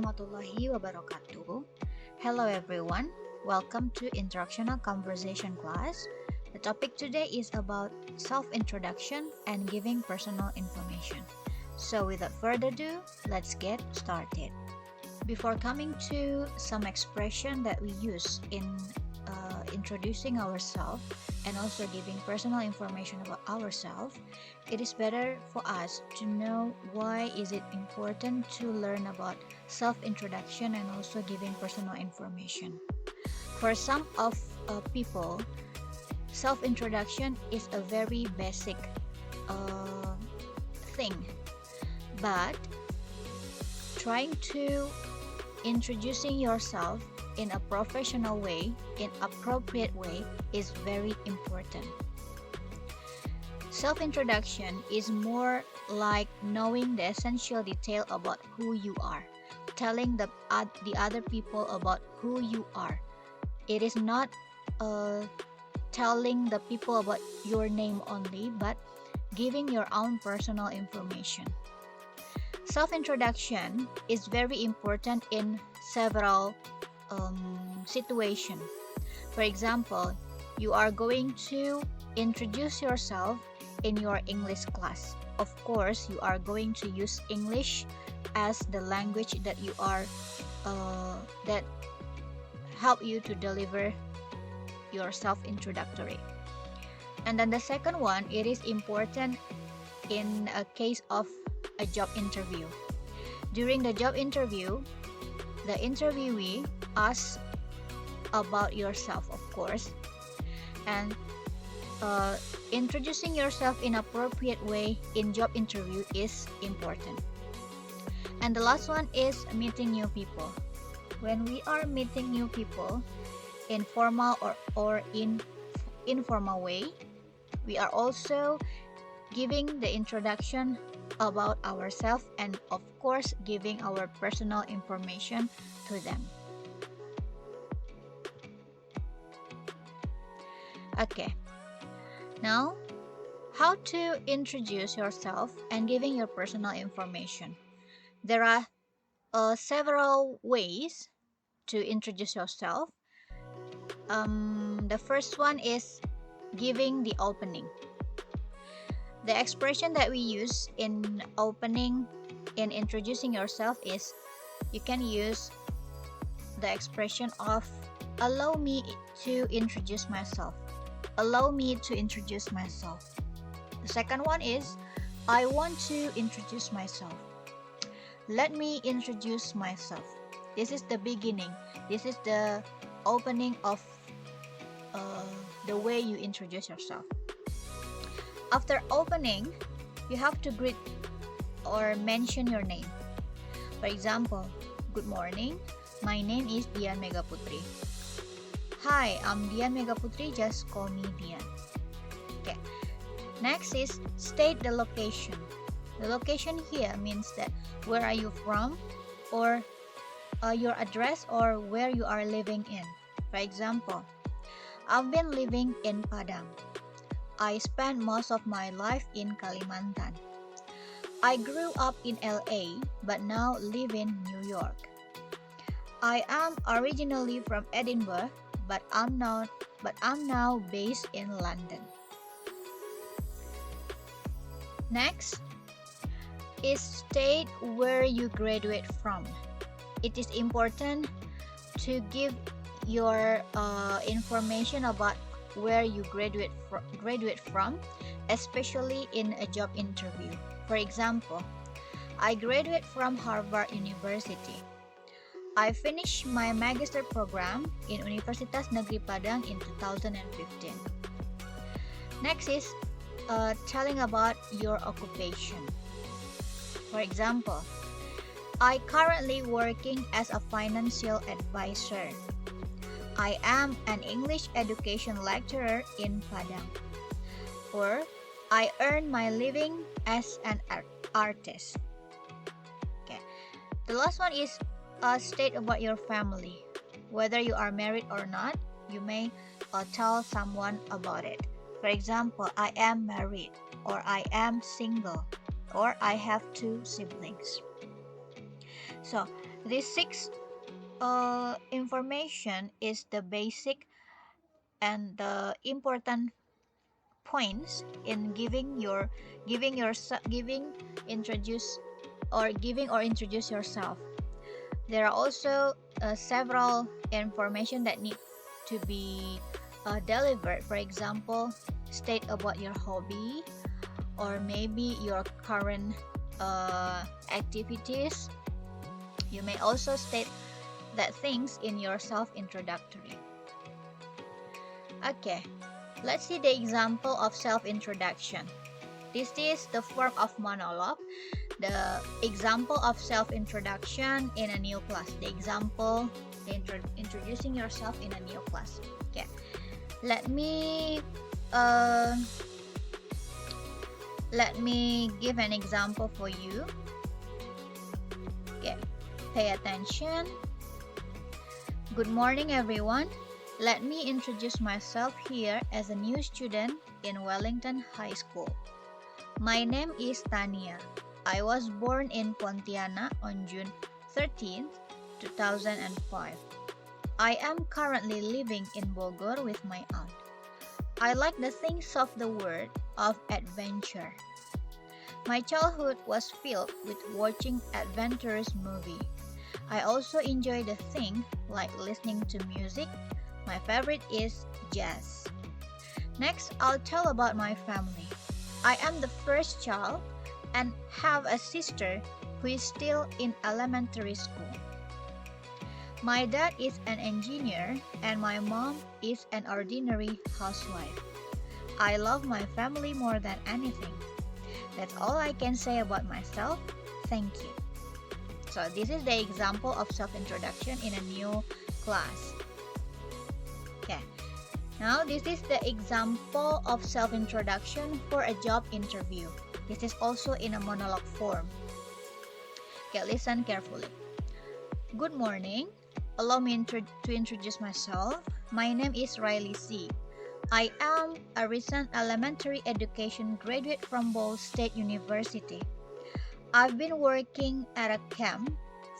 warahmatullahi wabarakatuh. Hello everyone. Welcome to Interactional Conversation class. The topic today is about self-introduction and giving personal information. So without further ado, let's get started. Before coming to some expression that we use in introducing ourselves and also giving personal information about ourselves, it is better for us to know why is it important to learn about self-introduction and also giving personal information. For some of people, self-introduction is a very basic thing, but trying to introducing yourself in a professional way, in appropriate way, is very important. Self-introduction is more like knowing the essential detail about who you are, telling the other people about who you are. It is not telling the people about your name only, but giving your own personal information. Self-introduction is very important in several situations. For example, you are going to introduce yourself in your English class. Of course, you are going to use English as the language that you are that help you to deliver your self-introductory. And then the second one, it is important in a case of a job interview. During the job interview, the interviewee asks about yourself, of course, and introducing yourself in appropriate way in job interview is important. And the last one is meeting new people. When we are meeting new people in formal or in informal way, we are also giving the introduction about ourselves and of course giving our personal information to them. Okay, now how to introduce yourself and giving your personal information. There are several ways to introduce yourself. The first one is giving the opening. The expression that we use in opening, in introducing yourself, is you can use the expression of allow me to introduce myself. Allow me to introduce myself. The second one is I want to introduce myself. Let me introduce myself. This is the beginning. This is the opening of the way you introduce yourself. After opening, you have to greet or mention your name. For example, good morning, my name is Dian Megaputri. Hi, I'm Dian Megaputri, just call me Dian. Okay. Next is state the location. The location here means that where are you from, or your address, or where you are living in. For example, I've been living in Padang. I spent most of my life in Kalimantan. I grew up in LA but now live in New York. I am originally from Edinburgh but I'm now based in London. Next is state where you graduate from. It is important to give your information about where you graduate from, especially in a job interview. For example, I graduate from Harvard University. I finished my magister program in Universitas Negeri Padang in 2015. Next is telling about your occupation. For example, I currently working as a financial advisor. I am an English education lecturer in Padang. Or I earn my living as an artist. Okay. The last one is state about your family. Whether you are married or not, you may tell someone about it. For example, I am married, or I am single, or I have 2 siblings. So This six information is the basic and the important points in giving introduce or introduce yourself. There are also several information that need to be delivered. For example, state about your hobby or maybe your current activities. You may also state that things in your self-introductory. Okay, let's see the example of self-introduction. This is the form of monologue. The example of self-introduction in a new class. The example, introducing yourself in a new class. Okay, let me give an example for you. Okay, pay attention. Good morning, everyone. Let me introduce myself here as a new student in Wellington High School. My name is Tania. I was born in Pontianak on June 13th, 2005. I am currently living in Bogor with my aunt. I like the things of the world of adventure. My childhood was filled with watching adventurous movies. I also enjoy the thing like listening to music. My favorite is jazz. Next, I'll tell about my family. I am the first child and have a sister who is still in elementary school. My dad is an engineer and my mom is an ordinary housewife. I love my family more than anything. That's all I can say about myself. Thank you. So this is the example of self-introduction in a new class. Okay. Now this is the example of self-introduction for a job interview. This is also in a monologue form. Okay, listen carefully. Good morning. Allow me to introduce myself. My name is Riley C. I am a recent elementary education graduate from Ball State University. I've been working at a camp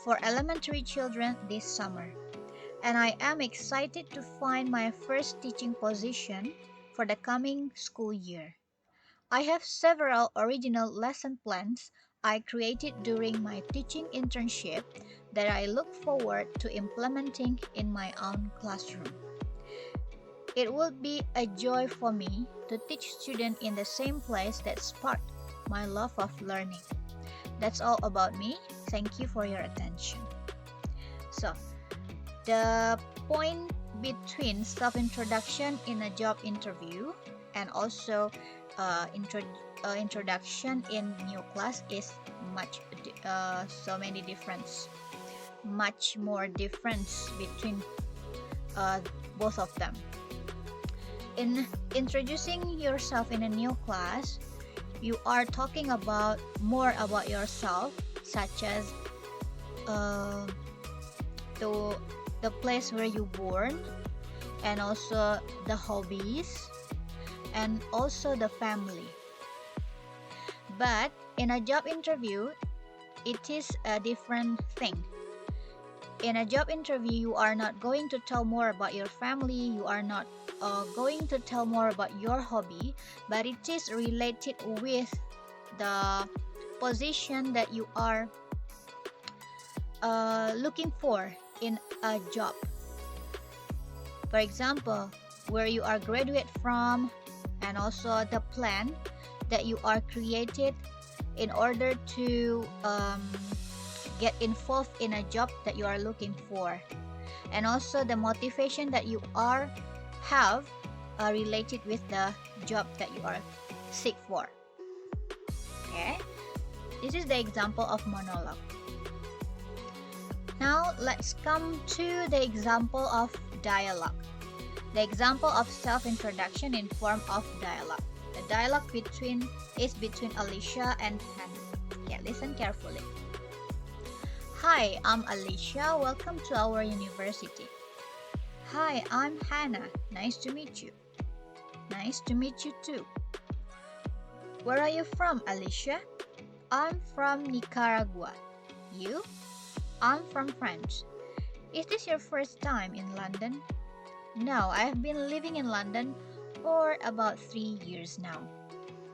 for elementary children this summer, and I am excited to find my first teaching position for the coming school year. I have several original lesson plans I created during my teaching internship that I look forward to implementing in my own classroom. It would be a joy for me to teach students in the same place that sparked my love of learning. That's all about me. Thank you for your attention. So, the point between self-introduction in a job interview and also introduction in new class is much more difference between both of them. In introducing yourself in a new class, you are talking about more about yourself, such as the place where you born, and also the hobbies, and also the family. But in a job interview, it is a different thing. In a job interview, you are not going to tell more about your family, you are not going to tell more about your hobby, but it is related with the position that you are looking for in a job. For example, where you are graduate from, and also the plan that you are created in order to get involved in a job that you are looking for, and also the motivation that you have related with the job that you are seek for. Okay, this is the example of monologue. Now let's come to the example of dialogue. The example of self-introduction in form of dialogue. The dialogue is between Alicia and Hannah. Okay, listen carefully. Hi, I'm Alicia. Welcome to our university. Hi, I'm Hannah. Nice to meet you. Nice to meet you too. Where are you from, Alicia? I'm from Nicaragua. You? I'm from France. Is this your first time in London? No, I have been living in London for about 3 years now.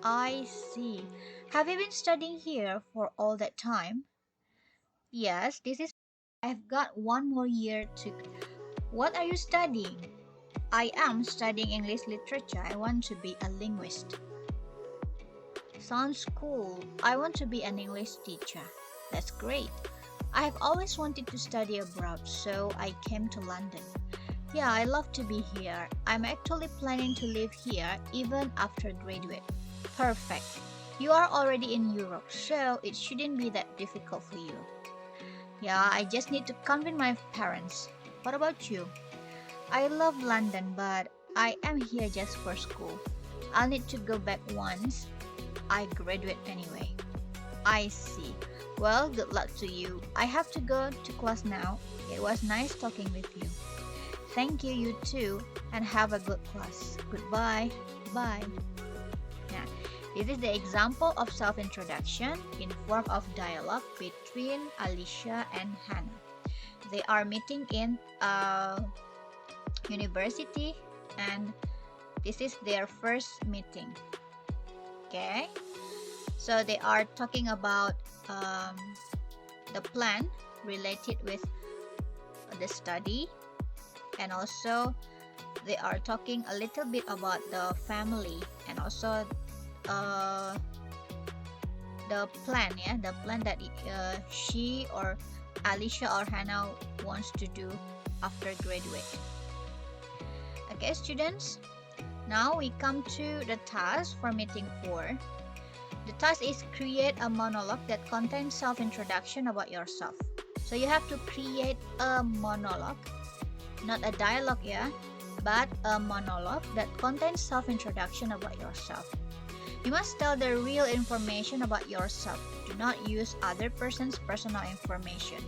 I see. Have you been studying here for all that time? Yes, this is. I've got one more year to. What are you studying? I am studying English literature. I want to be a linguist. Sounds cool. I want to be an English teacher. That's great. I have always wanted to study abroad, so I came to London. Yeah, I love to be here. I'm actually planning to live here even after graduate. Perfect. You are already in Europe, so it shouldn't be that difficult for you. Yeah, I just need to convince my parents. What about you? I love London, but I am here just for school. I'll need to go back once I graduate anyway. I see. Well, good luck to you. I have to go to class now. It was nice talking with you. Thank you, you too, and have a good class. Goodbye. Bye. Now, this is the example of self-introduction in form of dialogue between Alicia and Hannah. They are meeting in a university, and this is their first meeting. Okay, so they are talking about the plan related with the study, and also they are talking a little bit about the family, and also the plan, the plan that she or Alicia or Hannah wants to do after graduating. Okay, students, now we come to the task for meeting 4. The task is create a monologue that contains self-introduction about yourself. So you have to create a monologue, not a dialogue, but a monologue that contains self-introduction about yourself. You must tell the real information about yourself. Do not use other person's personal information.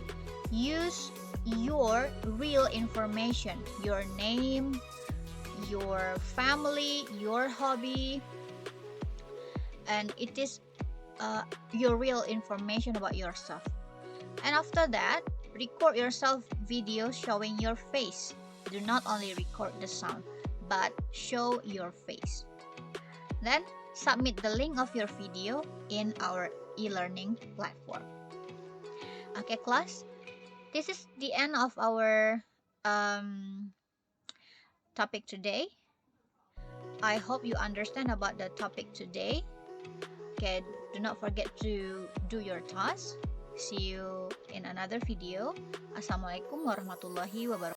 Use your real information, your name, your family, your hobby, and it is your real information about yourself. And after that, record yourself video showing your face. Do not only record the sound, but show your face. Then submit the link of your video in our e-learning platform. Okay, class, this is the end of our topic today. I hope you understand about the topic today. Okay, do not forget to do your task. See you in another video. Assalamualaikum warahmatullahi wabarakatuh.